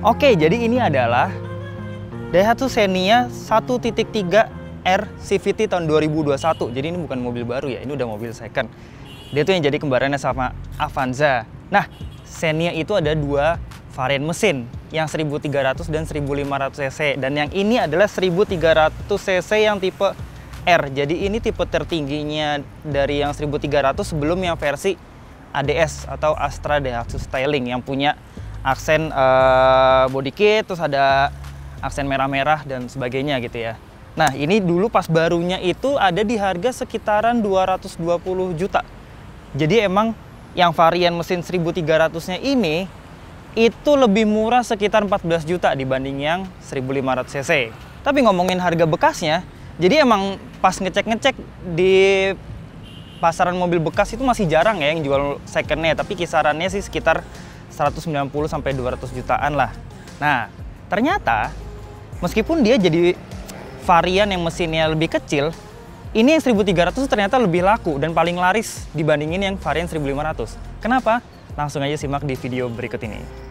Oke, jadi ini adalah Daihatsu Xenia 1.3R CVT tahun 2021. Jadi ini bukan mobil baru ya, ini udah mobil second. Dia tuh yang jadi kembarannya sama Avanza. Nah, Xenia itu ada dua varian mesin, yang 1300 dan 1500 cc. Dan yang ini adalah 1300 cc yang tipe R. Jadi ini tipe tertingginya dari yang 1300 sebelum yang versi ADS atau Astra Daihatsu Styling yang punya aksen body kit, terus ada aksen merah-merah dan sebagainya gitu ya. Nah, ini dulu pas barunya itu ada di harga sekitaran 220 juta. Jadi emang yang varian mesin 1300-nya ini itu lebih murah sekitar 14 juta dibanding yang 1500 cc. Tapi ngomongin harga bekasnya, jadi emang pas ngecek-ngecek di pasaran mobil bekas itu masih jarang ya yang jual secondnya, tapi kisarannya sih sekitar 190 sampai 200 jutaan lah. Nah, ternyata meskipun dia jadi varian yang mesinnya lebih kecil, ini yang 1300 ternyata lebih laku dan paling laris dibandingin yang varian 1500. Kenapa? Langsung aja simak di video berikut ini.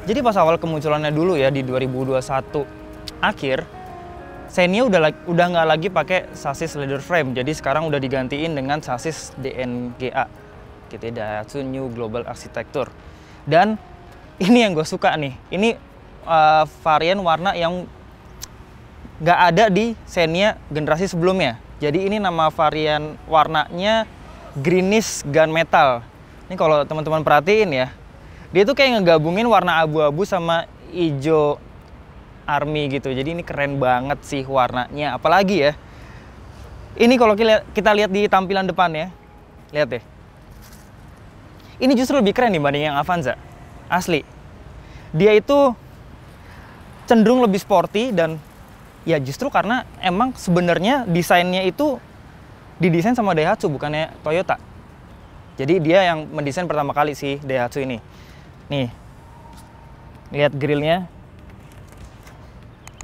Jadi pas awal kemunculannya dulu ya di 2021 akhir, Xenia udah nggak lagi pakai sasis leather frame. Jadi sekarang udah digantiin dengan sasis DNGA, gitu ya, Daihatsu New Global Architecture. Dan ini yang gue suka nih, ini varian warna yang nggak ada di Xenia generasi sebelumnya. Jadi ini nama varian warnanya greenish gunmetal. Ini kalau teman-teman perhatiin ya, dia tuh kayak ngegabungin warna abu-abu sama hijau army gitu. Jadi ini keren banget sih warnanya. Apalagi ya, ini kalau kita lihat di tampilan depan ya, lihat deh. Ini justru lebih keren dibanding yang Avanza. Asli. Dia itu cenderung lebih sporty dan ya justru karena emang sebenarnya desainnya itu didesain sama Daihatsu bukannya Toyota. Jadi dia yang mendesain pertama kali sih Daihatsu ini. Nih, lihat grillnya,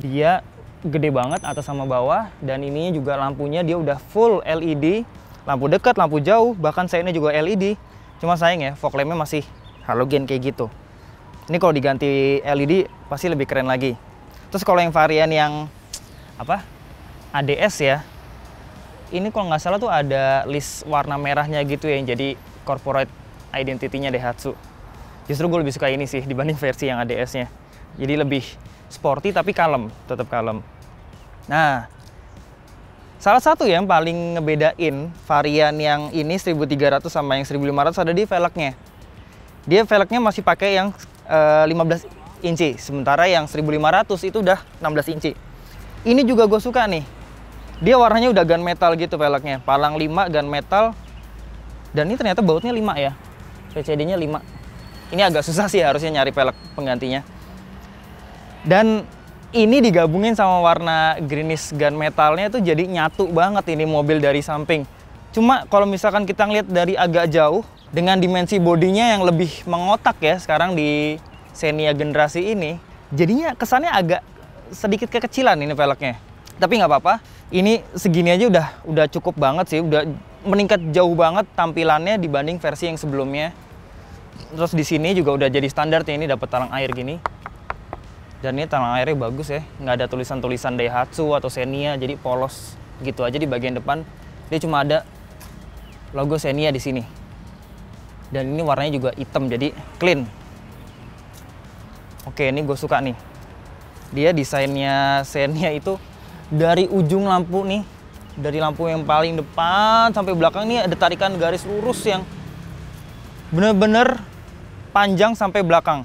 dia gede banget atas sama bawah, dan ini juga lampunya dia udah full LED, lampu dekat, lampu jauh, bahkan sayangnya juga LED. Cuma sayang ya, fog lampnya masih halogen kayak gitu. Ini kalau diganti LED pasti lebih keren lagi. Terus kalau yang varian yang apa ADS ya, ini kalau nggak salah tuh ada list warna merahnya gitu ya, yang jadi corporate identity-nya Daihatsu. Justru gue lebih suka ini sih dibanding versi yang ADS-nya. Jadi lebih sporty tapi kalem, tetap kalem. Nah, salah satu yang paling ngebedain varian yang ini 1300 sama yang 1500 ada di velgnya. Dia velgnya masih pakai yang 15 inci, sementara yang 1500 itu udah 16 inci. Ini juga gue suka nih. Dia warnanya udah gunmetal gitu velgnya, palang 5 gunmetal. Dan ini ternyata bautnya 5 ya. PCD-nya 5. Ini agak susah sih harusnya nyari velg penggantinya. Dan ini digabungin sama warna greenish gunmetalnya tuh jadi nyatu banget ini mobil dari samping. Cuma kalau misalkan kita ngeliat dari agak jauh, dengan dimensi bodinya yang lebih mengotak ya sekarang di Xenia generasi ini, jadinya kesannya agak sedikit kekecilan ini velgnya. Tapi nggak apa-apa, ini segini aja udah cukup banget sih, udah meningkat jauh banget tampilannya dibanding versi yang sebelumnya. Terus di sini juga udah jadi standar ya, ini dapat talang air gini. Dan ini talang airnya bagus ya, nggak ada tulisan-tulisan Daihatsu atau Xenia, jadi polos gitu aja di bagian depan. Dia cuma ada logo Xenia di sini. Dan ini warnanya juga hitam, jadi clean. Oke, ini gue suka nih. Dia desainnya Xenia itu dari ujung lampu nih, dari lampu yang paling depan sampai belakang nih ada tarikan garis lurus yang bener-bener panjang sampai belakang.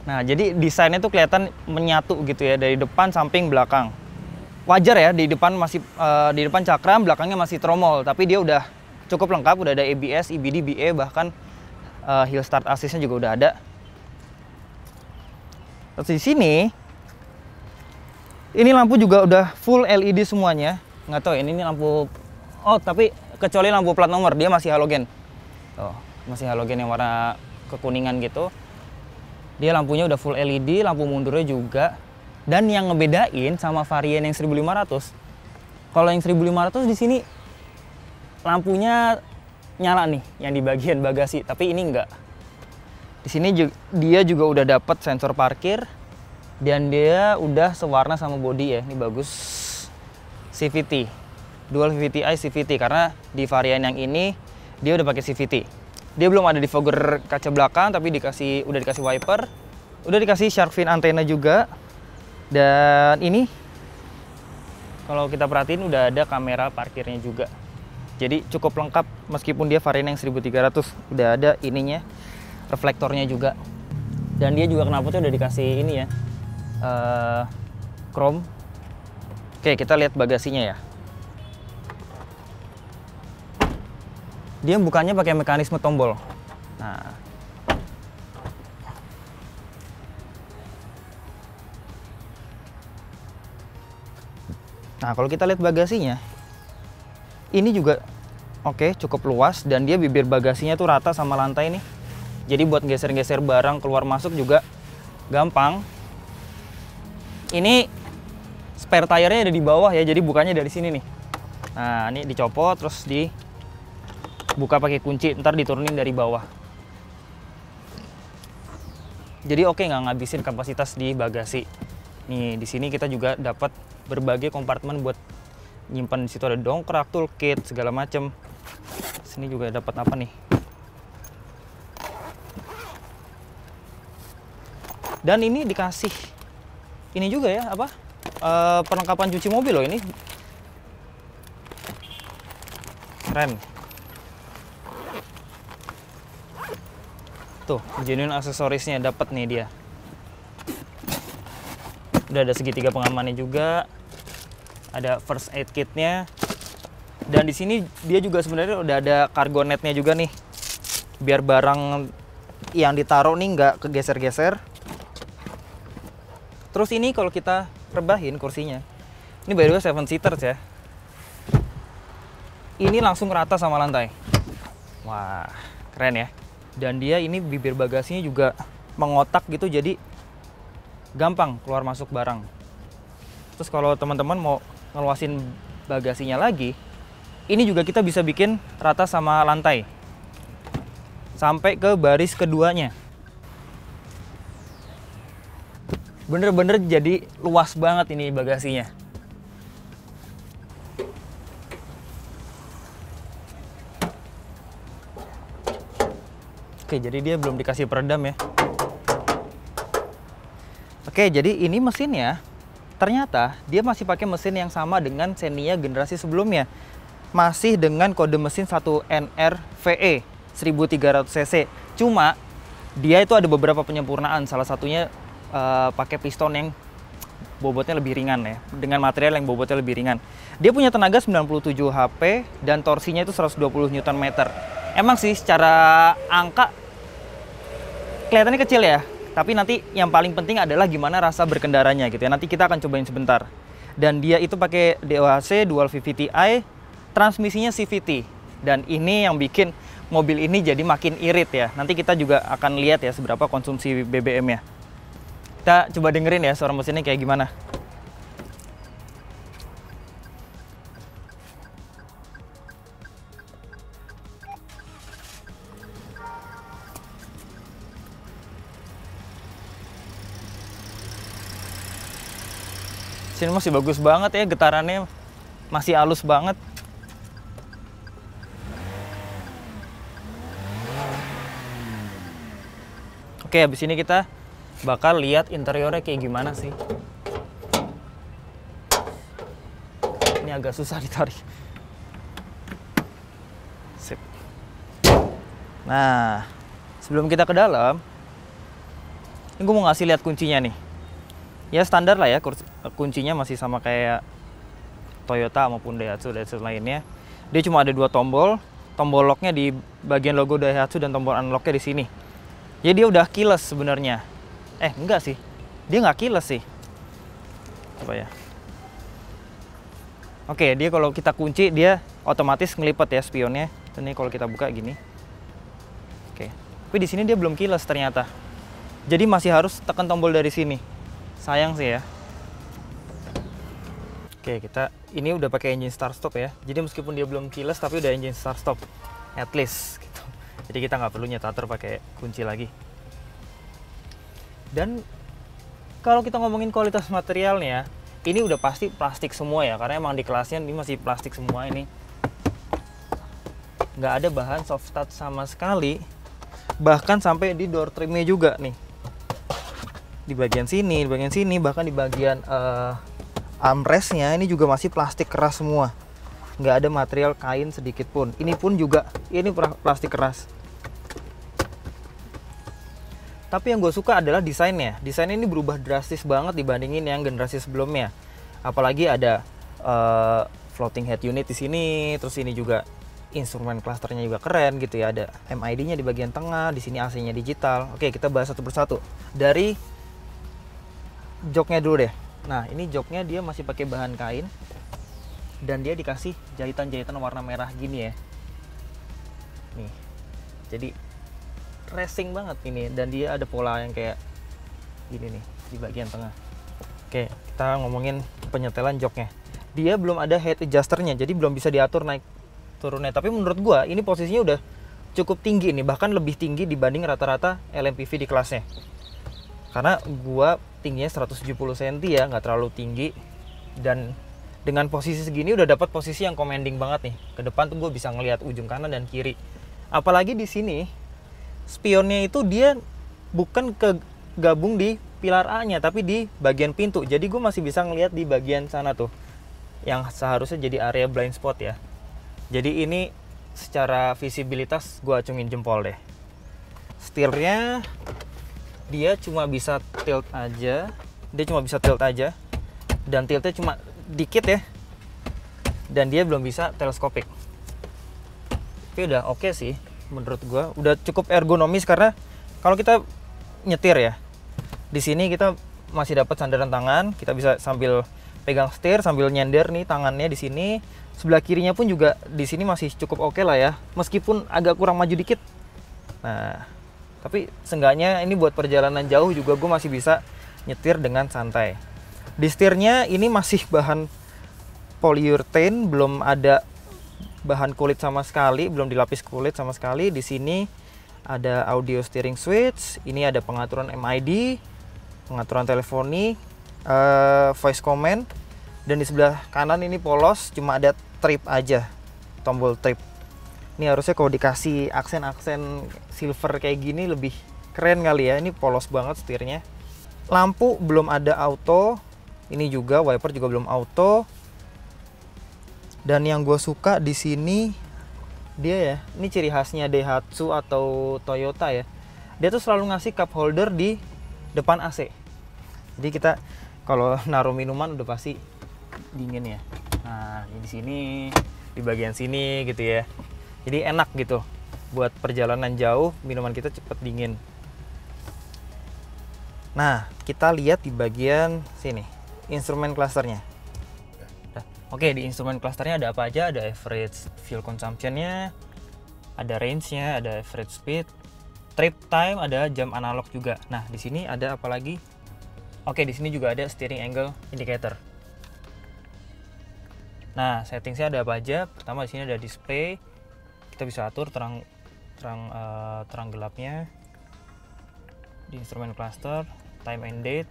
Nah, jadi desainnya tuh kelihatan menyatu gitu ya dari depan, samping, belakang. Wajar ya di depan masih di depan cakram, belakangnya masih tromol, tapi dia udah cukup lengkap, udah ada ABS, EBD, BE, bahkan hill start assist-nya juga udah ada. Terus di sini ini lampu juga udah full LED semuanya. Nggak tahu ini lampu, oh tapi kecuali lampu plat nomor dia masih halogen. Tuh, masih halogen yang warna kekuningan gitu. Dia lampunya udah full LED, lampu mundurnya juga. Dan yang ngebedain sama varian yang 1500, kalau yang 1500 di sini lampunya nyala nih yang di bagian bagasi, tapi ini enggak. Di sini dia juga udah dapat sensor parkir dan dia udah sewarna sama body ya. Ini bagus. CVT. Dual VVT-i CVT karena di varian yang ini dia udah pakai CVT. Dia belum ada defogger kaca belakang tapi udah dikasih wiper, udah dikasih shark fin antena juga. Dan ini kalau kita perhatiin udah ada kamera parkirnya juga. Jadi cukup lengkap meskipun dia varian yang 1300, udah ada ininya, reflektornya juga. Dan dia juga knalpotnya udah dikasih ini ya, chrome. Oke, kita lihat bagasinya ya. Dia bukanya pakai mekanisme tombol. Nah, kalau kita lihat bagasinya, ini juga oke, cukup luas dan dia bibir bagasinya tuh rata sama lantai nih. Jadi buat geser-geser barang keluar masuk juga gampang. Ini spare tire-nya ada di bawah ya, jadi bukanya dari sini nih. Nah, ini dicopot terus dibuka pakai kunci, ntar diturunin dari bawah. Jadi oke, nggak ngabisin kapasitas di bagasi. Nih, di sini kita juga dapat berbagai kompartemen buat nyimpan. Di situ ada dongkrak, toolkit, segala macem. Sini juga dapat apa nih? Dan ini dikasih ini juga ya, apa? Perlengkapan cuci mobil loh ini. Keren. Tuh, genuine aksesorisnya dapat nih dia. Udah ada segitiga pengamannya juga. Ada first aid kitnya. Dan di sini dia juga sebenarnya udah ada cargo netnya juga nih. Biar barang yang ditaruh nih nggak kegeser-geser. Terus ini kalau kita rebahin kursinya. Ini by the way 7-seaters ya. Ini langsung rata sama lantai. Wah, keren ya. Dan dia ini bibir bagasinya juga mengotak gitu, jadi gampang keluar masuk barang. Terus kalau teman-teman mau ngeluasin bagasinya lagi, ini juga kita bisa bikin rata sama lantai sampai ke baris keduanya. Bener-bener jadi luas banget ini bagasinya. Oke, jadi dia belum dikasih peredam ya. Oke, jadi ini mesinnya ternyata dia masih pakai mesin yang sama dengan Xenia generasi sebelumnya. Masih dengan kode mesin 1NR-VE 1300 cc. Cuma dia itu ada beberapa penyempurnaan. Salah satunya pakai piston yang bobotnya lebih ringan ya, dengan material yang bobotnya lebih ringan. Dia punya tenaga 97 HP dan torsinya itu 120 Nm. Emang sih secara angka kelihatannya kecil ya, tapi nanti yang paling penting adalah gimana rasa berkendaranya gitu ya. Nanti kita akan cobain sebentar. Dan dia itu pakai DOHC Dual VVT-i, transmisinya CVT. Dan ini yang bikin mobil ini jadi makin irit ya. Nanti kita juga akan lihat ya seberapa konsumsi BBM-nya. Kita coba dengerin ya suara mesinnya kayak gimana. Sini masih bagus banget ya, getarannya masih halus banget. Oke, habis ini kita bakal lihat interiornya kayak gimana sih. Ini agak susah ditarik. Sip. Nah, sebelum kita ke dalam, ini gue mau ngasih lihat kuncinya nih. Ya standar lah ya, kuncinya masih sama kayak Toyota maupun Daihatsu lainnya. Dia cuma ada 2 tombol. Tombol locknya di bagian logo Daihatsu dan tombol unlocknya di sini. Jadi dia udah keyless sebenarnya. Enggak sih, dia nggak keyless sih. Coba ya. Oke, dia kalau kita kunci dia otomatis ngelipet ya spionnya. Dan ini kalau kita buka gini. Oke. Tapi di sini dia belum keyless ternyata. Jadi masih harus tekan tombol dari sini. Sayang sih ya. Oke, kita ini udah pakai engine start stop ya. Jadi meskipun dia belum keyless tapi udah engine start stop. At least gitu. Jadi kita nggak perlu nyetater pakai kunci lagi. Dan kalau kita ngomongin kualitas materialnya, ini udah pasti plastik semua ya, karena emang di kelasnya ini masih plastik semua ini. Nggak ada bahan soft touch sama sekali. Bahkan sampai di door trimnya juga nih. Di bagian sini, bahkan di bagian armrestnya ini juga masih plastik keras semua. Nggak ada material kain sedikit pun. Ini pun juga, ini plastik keras. Tapi yang gue suka adalah desainnya. Desainnya ini berubah drastis banget dibandingin yang generasi sebelumnya. Apalagi ada floating head unit di sini, terus ini juga instrumen clusternya juga keren gitu ya. Ada MID-nya di bagian tengah, di sini AC-nya digital. Oke, kita bahas satu persatu. Dari joknya dulu deh. Nah, ini joknya dia masih pakai bahan kain dan dia dikasih jahitan-jahitan warna merah gini ya. Nih. Jadi racing banget ini, dan dia ada pola yang kayak gini nih di bagian tengah. Oke, kita ngomongin penyetelan joknya. Dia belum ada head adjusternya, jadi belum bisa diatur naik turunnya. Tapi menurut gua ini posisinya udah cukup tinggi nih, bahkan lebih tinggi dibanding rata-rata LMPV di kelasnya. Karena gua tingginya 170 cm ya, nggak terlalu tinggi, dan dengan posisi segini udah dapat posisi yang commanding banget nih. Ke depan tuh gue bisa ngelihat ujung kanan dan kiri. Apalagi di sini spionnya itu dia bukan gabung di pilar A-nya, tapi di bagian pintu. Jadi gue masih bisa ngelihat di bagian sana tuh, yang seharusnya jadi area blind spot ya. Jadi ini secara visibilitas gue acungin jempol deh. Setirnya dia cuma bisa tilt aja, dan tiltnya cuma dikit ya. Dan dia belum bisa teleskopik. Tapi udah oke sih menurut gue, udah cukup ergonomis, karena kalau kita nyetir ya, di sini kita masih dapat sandaran tangan, kita bisa sambil pegang setir sambil nyender nih tangannya di sini. Sebelah kirinya pun juga di sini masih cukup oke lah ya, meskipun agak kurang maju dikit. Nah, tapi seenggaknya ini buat perjalanan jauh juga gue masih bisa nyetir dengan santai. Di setirnya ini masih bahan polyurethane, belum ada bahan kulit sama sekali, belum dilapis kulit sama sekali. Di sini ada audio steering switch, ini ada pengaturan MID, pengaturan teleponi, voice command, dan di sebelah kanan ini polos, cuma ada trip aja, tombol trip. Ini harusnya kalau dikasih aksen-aksen silver kayak gini lebih keren kali ya. Ini polos banget setirnya. Lampu belum ada auto, ini juga wiper juga belum auto. Dan yang gue suka di sini dia ya, ini ciri khasnya Daihatsu atau Toyota ya. Dia tuh selalu ngasih cup holder di depan AC. Jadi kita kalau naruh minuman udah pasti dingin ya. Nah, di sini, di bagian sini gitu ya. Jadi enak gitu buat perjalanan jauh, minuman kita cepet dingin. Nah, kita lihat di bagian sini, instrumen clusternya. Oke, di instrumen clusternya ada apa aja? Ada average fuel consumption-nya, ada range-nya, ada average speed, trip time, ada jam analog juga. Nah, di sini ada apa lagi? Oke, di sini juga ada steering angle indicator. Nah, settingsnya ada apa aja? Pertama di sini ada display. Kita bisa atur terang gelapnya. Di instrumen cluster, time and date,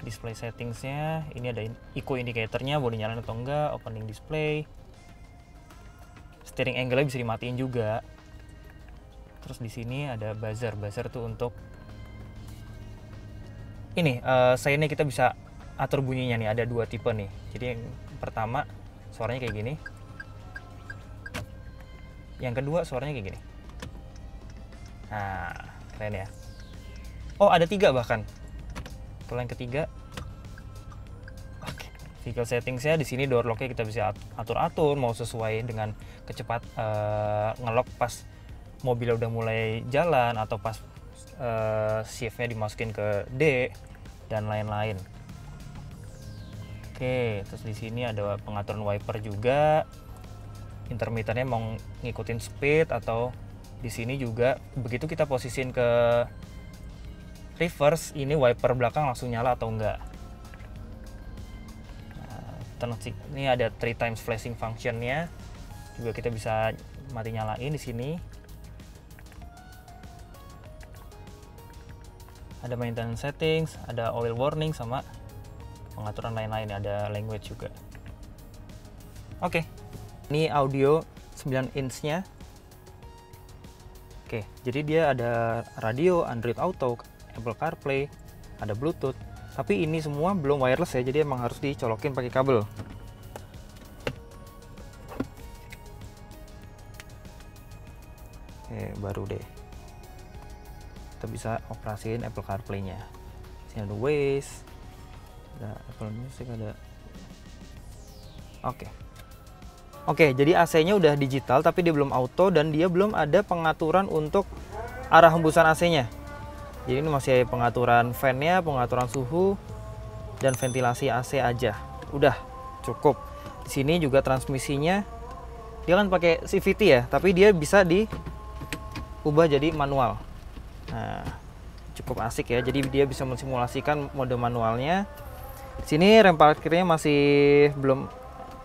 display settingsnya. Ini ada eco indicatornya, boleh nyalain atau enggak, opening display. Steering angle bisa dimatiin juga. Terus di sini ada buzzer. Buzzer tuh untuk ini, saya ini kita bisa atur bunyinya nih. Ada dua tipe nih. Jadi yang pertama suaranya kayak gini. Yang kedua suaranya kayak gini. Nah, keren ya. Oh, ada tiga bahkan. Kalau yang ketiga, oke, vehicle settingsnya di sini door locknya kita bisa atur-atur mau sesuai dengan ngelock pas mobil udah mulai jalan atau pas shiftnya dimasukin ke D dan lain-lain. Oke, terus di sini ada pengaturan wiper juga. Intermittennya mau ngikutin speed atau Di sini juga begitu kita posisiin ke reverse, ini wiper belakang langsung nyala atau enggak. Nah, ini ada 3 times flashing functionnya, juga kita bisa mati nyalain di sini. Ada maintenance settings, ada oil warning, sama pengaturan lain-lain, ada language juga. Oke, ini audio 9 inch-nya. Oke, jadi dia ada radio, Android Auto, Apple CarPlay, ada Bluetooth. Tapi ini semua belum wireless ya, jadi emang harus dicolokin pakai kabel. Oke, baru deh. Kita bisa operasiin Apple CarPlay-nya. Sini ada Waze, ada Apple Music, ada. Oke, jadi AC-nya udah digital tapi dia belum auto dan dia belum ada pengaturan untuk arah hembusan AC-nya. Jadi ini masih pengaturan fan-nya, pengaturan suhu, dan ventilasi AC aja. Udah cukup. Di sini juga transmisinya, dia kan pakai CVT ya, tapi dia bisa diubah jadi manual. Nah, cukup asik ya. Jadi dia bisa mensimulasikan mode manualnya. Di sini rem parkirnya masih belum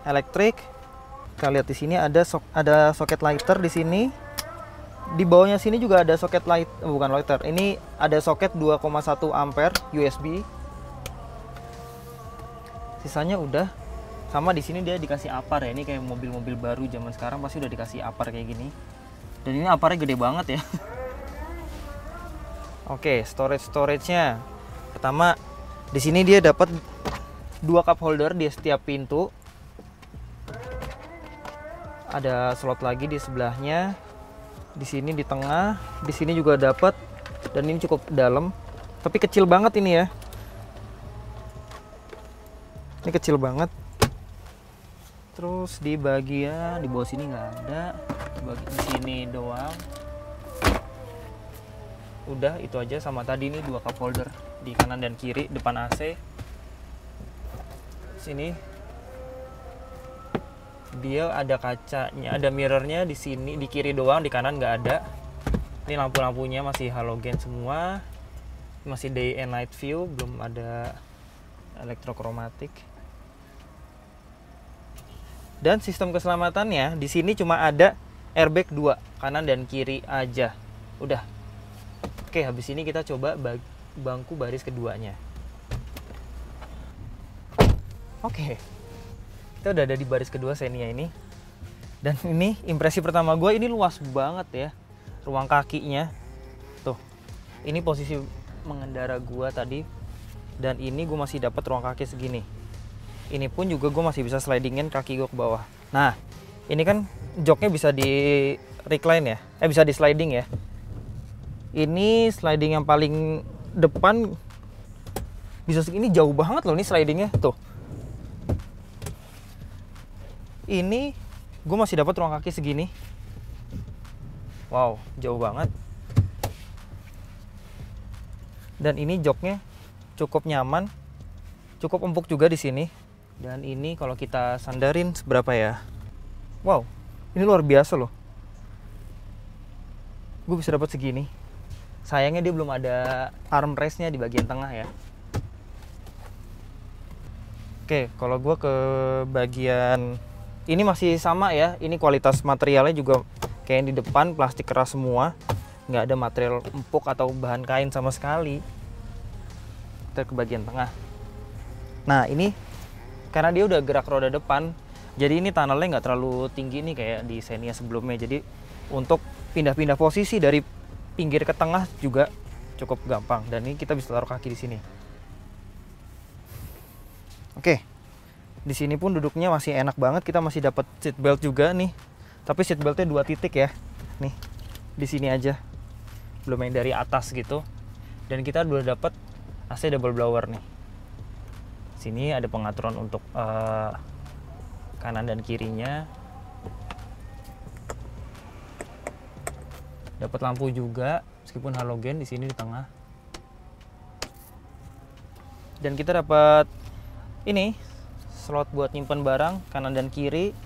elektrik. Kita lihat di sini ada soket lighter di sini. Di bawahnya sini juga ada soket bukan lighter. Ini ada soket 2,1 ampere USB. Sisanya udah. Sama di sini dia dikasih apar ya. Ini kayak mobil-mobil baru zaman sekarang pasti udah dikasih apar kayak gini. Dan ini aparnya gede banget ya. Oke, storage-nya. Pertama, di sini dia dapat 2 cup holder di setiap pintu. Ada slot lagi di sebelahnya, di sini di tengah, di sini juga dapat, dan ini cukup dalam, tapi kecil banget ini ya. Ini kecil banget. Terus di bagian di bawah sini nggak ada, di sini doang. Udah itu aja, sama tadi nih 2 cup holder di kanan dan kiri depan AC. Sini dia ada kacanya, ada mirrornya di sini, di kiri doang, di kanan nggak ada. Ini lampu-lampunya masih halogen semua, masih day and night view, belum ada elektrokromatik. Dan sistem keselamatannya di sini cuma ada airbag 2 kanan dan kiri aja. Udah. Oke, habis ini kita coba bangku baris keduanya. Oke. Kita udah ada di baris kedua Xenia ini. Dan ini impresi pertama gue, ini luas banget ya ruang kakinya. Tuh, ini posisi mengendara gue tadi. Dan ini gue masih dapat ruang kaki segini. Ini pun juga gue masih bisa slidingin kaki gue ke bawah. Nah, ini kan joknya bisa di recline ya, bisa di sliding ya. Ini sliding yang paling depan bisa segini, jauh banget loh ini slidingnya tuh. Ini gue masih dapat ruang kaki segini. Wow, jauh banget. Dan ini joknya cukup nyaman, cukup empuk juga di sini. Dan ini kalau kita sandarin seberapa ya? Wow, ini luar biasa loh. Gue bisa dapat segini. Sayangnya dia belum ada armrestnya di bagian tengah ya. Oke, kalau gue ke bagian ini masih sama ya. Ini kualitas materialnya juga kayak yang di depan, plastik keras semua. Nggak ada material empuk atau bahan kain sama sekali. Kita ke bagian tengah. Nah ini karena dia udah gerak roda depan, jadi ini tunnelnya nggak terlalu tinggi nih kayak di Xenia sebelumnya. Jadi untuk pindah-pindah posisi dari pinggir ke tengah juga cukup gampang. Dan ini kita bisa taruh kaki di sini. Oke, di sini pun duduknya masih enak banget. Kita masih dapat seat belt juga nih. Tapi seat beltnya 2 titik ya. Nih, di sini aja. Belum main dari atas gitu. Dan kita udah dapat AC double blower nih. Sini ada pengaturan untuk kanan dan kirinya. Dapat lampu juga, meskipun halogen di sini di tengah. Dan kita dapat ini slot buat nyimpen barang kanan dan kiri.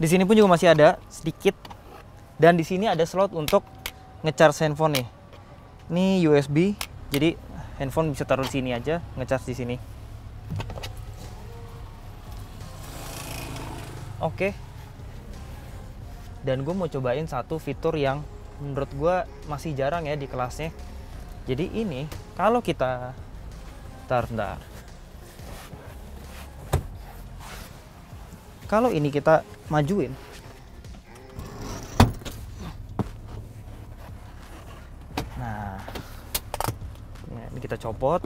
Di sini pun juga masih ada sedikit Dan di sini ada slot untuk ngecharge handphone nih. Ini USB, jadi handphone bisa taruh di sini aja, ngecharge di sini. Oke. Dan gue mau cobain satu fitur yang menurut gue masih jarang ya di kelasnya. Jadi ini kalau kita bentar. Kalau ini kita majuin, nah ini kita copot.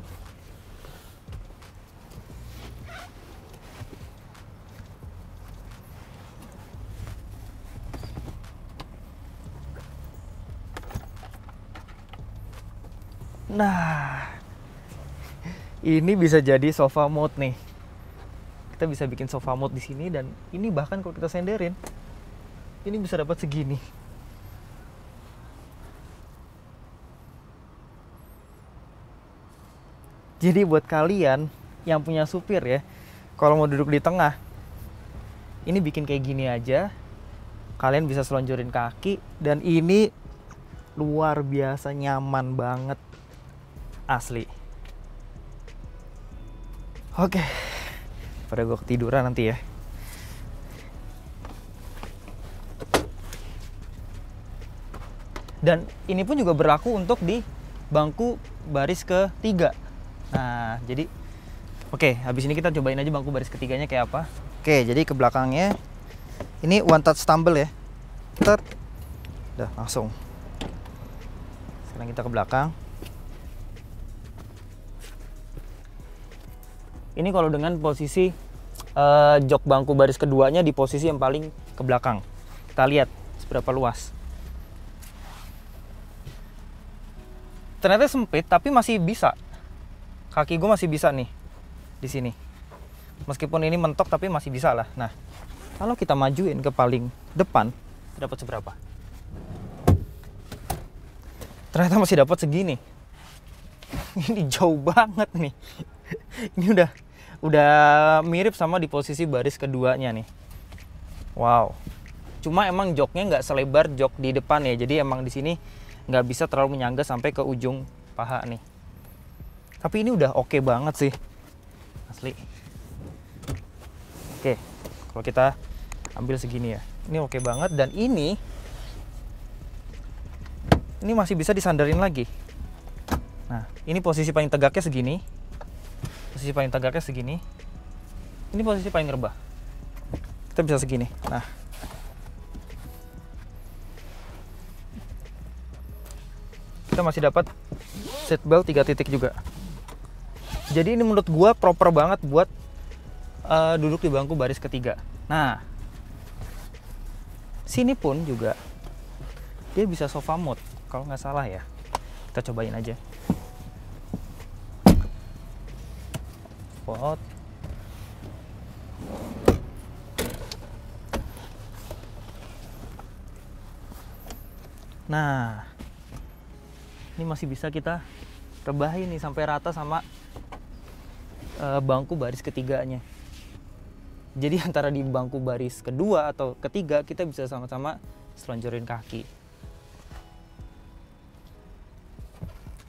Nah, ini bisa jadi sofa mode nih. Kita bisa bikin sofa mode di sini, dan ini bahkan kalau kita senderin, ini bisa dapat segini. Jadi buat kalian yang punya supir ya, kalau mau duduk di tengah, ini bikin kayak gini aja. Kalian bisa selonjorin kaki, dan ini luar biasa nyaman banget. Asli. Oke. Pada gue ketiduran nanti ya. Dan ini pun juga berlaku untuk di bangku baris ketiga. Nah, jadi oke, habis ini kita cobain aja bangku baris ketiganya kayak apa. Oke, jadi ke belakangnya ini one touch tumble ya. Udah langsung. Sekarang kita ke belakang. Ini kalau dengan posisi jok bangku baris keduanya di posisi yang paling ke belakang. Kita lihat seberapa luas. Ternyata sempit tapi masih bisa. Kaki gue masih bisa nih di sini. Meskipun ini mentok tapi masih bisa lah. Nah, kalau kita majuin ke paling depan, dapat seberapa? Ternyata masih dapat segini. Ini jauh banget nih. Ini udah mirip sama di posisi baris keduanya nih. Wow. Cuma emang joknya nggak selebar jok di depan ya. Jadi emang di sini nggak bisa terlalu menyangga sampai ke ujung paha nih. Tapi ini udah oke banget sih. Asli. Oke. Kalau kita ambil segini ya. Ini oke banget, dan ini masih bisa disandarin lagi. Nah, ini posisi paling tegaknya segini. Posisi paling tegaknya segini. Ini posisi paling rebah. Kita bisa segini. Nah, kita masih dapat seat belt 3 titik juga. Jadi ini menurut gua proper banget buat duduk di bangku baris ketiga. Nah, sini pun juga dia bisa sofa mode kalau nggak salah ya. Kita cobain aja. Pot. Nah, ini masih bisa kita rebahin nih sampai rata sama bangku baris ketiganya. Jadi antara di bangku baris kedua atau ketiga kita bisa sama-sama selonjorin kaki.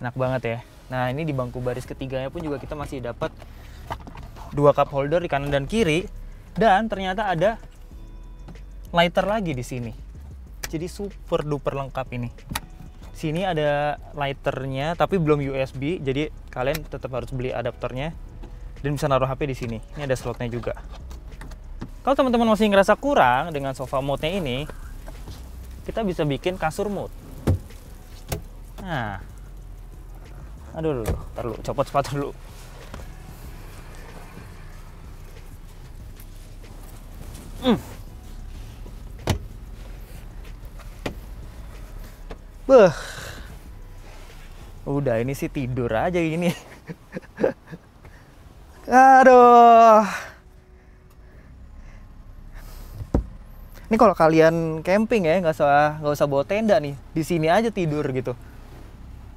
Enak banget ya. Nah, ini di bangku baris ketiganya pun juga kita masih dapat 2 cup holder di kanan dan kiri, dan ternyata ada lighter lagi di sini. Jadi super duper lengkap ini. Sini ada lighternya tapi belum USB, jadi kalian tetap harus beli adapternya dan bisa naruh HP di sini. Ini ada slotnya juga. Kalau teman-teman masih ngerasa kurang dengan sofa mode-nya ini, kita bisa bikin kasur mode. Nah, aduh, ntar lu copot sepatu dulu. Beuh. Udah, ini sih tidur aja gini. Aduh. Ini kalau kalian camping ya, nggak usah bawa tenda nih. Di sini aja tidur gitu.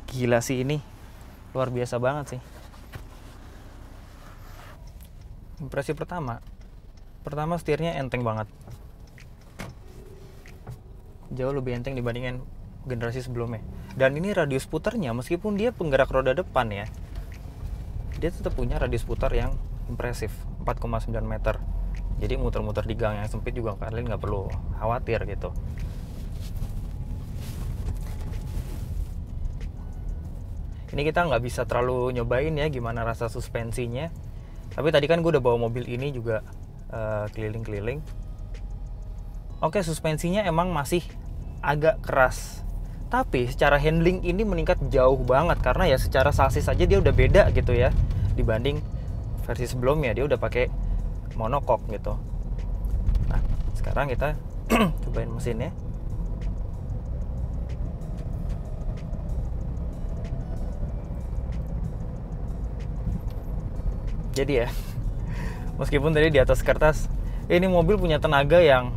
Gila sih ini. Luar biasa banget sih. Impresi pertama setirnya enteng banget. jauh lebih enteng dibandingin generasi sebelumnya. Dan ini radius putarnya, meskipun dia penggerak roda depan ya, dia tetap punya radius putar yang impresif, 4,9 meter. Jadi muter-muter di gang yang sempit juga kalian nggak perlu khawatir gitu. Ini kita nggak bisa terlalu nyobain ya gimana rasa suspensinya. Tapi tadi kan gue udah bawa mobil ini juga keliling-keliling. Oke, suspensinya emang masih agak keras. Tapi secara handling ini meningkat jauh banget. Karena ya secara sasis aja dia udah beda gitu ya, dibanding versi sebelumnya. Dia udah pakai monokok gitu. Nah, sekarang kita cobain mesinnya. Jadi ya, meskipun tadi di atas kertas ini mobil punya tenaga yang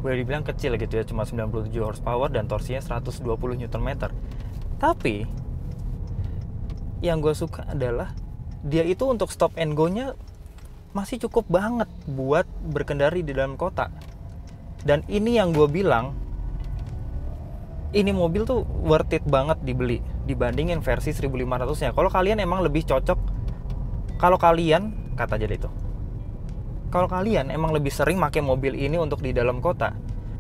boleh dibilang kecil gitu ya, cuma 97 horsepower dan torsinya 120 Nm. Tapi yang gue suka adalah dia itu untuk stop and go nya masih cukup banget buat berkendari di dalam kota. Dan ini yang gue bilang, ini mobil tuh worth it banget dibeli dibandingin versi 1500 nya. Kalau kalian emang lebih cocok, kalau kalian, kata aja itu, kalau kalian emang lebih sering pakai mobil ini untuk di dalam kota,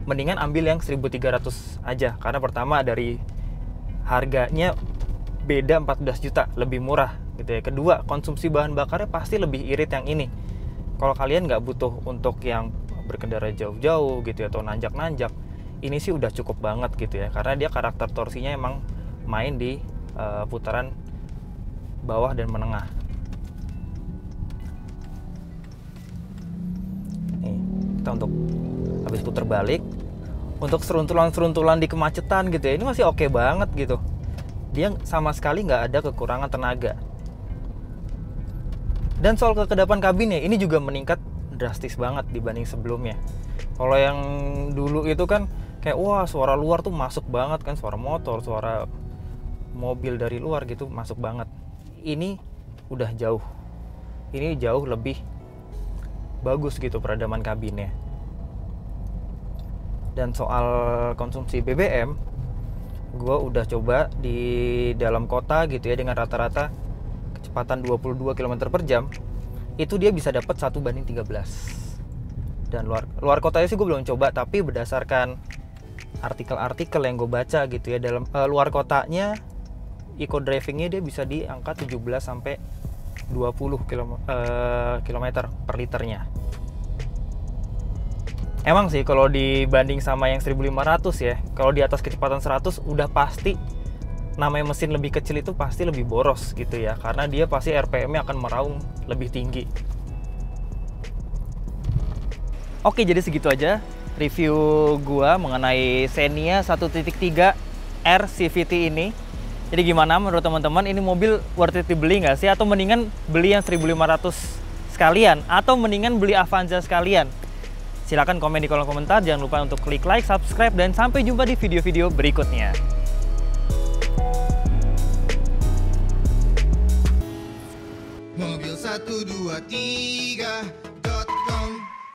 mendingan ambil yang 1300 aja. Karena pertama dari harganya beda 14 juta, lebih murah gitu ya. Kedua, konsumsi bahan bakarnya pasti lebih irit yang ini. Kalau kalian nggak butuh untuk yang berkendara jauh-jauh gitu ya, atau nanjak-nanjak, ini sih udah cukup banget gitu ya. Karena dia karakter torsinya emang main di putaran bawah dan menengah. Kita untuk habis putar balik, untuk seruntulan-seruntulan di kemacetan gitu ya, ini masih oke banget gitu. Dia sama sekali nggak ada kekurangan tenaga. Dan soal kekedapan kabinnya, ini juga meningkat drastis banget dibanding sebelumnya. Kalau yang dulu itu kan kayak wah suara luar tuh masuk banget kan, suara motor, suara mobil dari luar gitu masuk banget. Ini udah jauh. Ini jauh lebih bagus gitu peredaman kabinnya. Dan soal konsumsi BBM, gue udah coba di dalam kota gitu ya, dengan rata-rata kecepatan 22 km per jam, itu dia bisa dapat 1:13. Dan luar kotanya sih gue belum coba, tapi berdasarkan artikel-artikel yang gue baca gitu ya, dalam luar kotanya eco drivingnya dia bisa di angka 17 sampai 20 km per liternya. Emang sih kalau dibanding sama yang 1500 ya, kalau di atas kecepatan 100 udah pasti namanya mesin lebih kecil itu pasti lebih boros gitu ya, karena dia pasti RPM-nya akan meraung lebih tinggi. Oke, jadi segitu aja review gua mengenai Xenia 1.3 R CVT ini. Jadi gimana menurut teman-teman, ini mobil worth it dibeli nggak sih? Atau mendingan beli yang 1500 sekalian? Atau mendingan beli Avanza sekalian? Silahkan komen di kolom komentar, jangan lupa untuk klik like, subscribe, dan sampai jumpa di video-video berikutnya. Mobil 1, 2, 3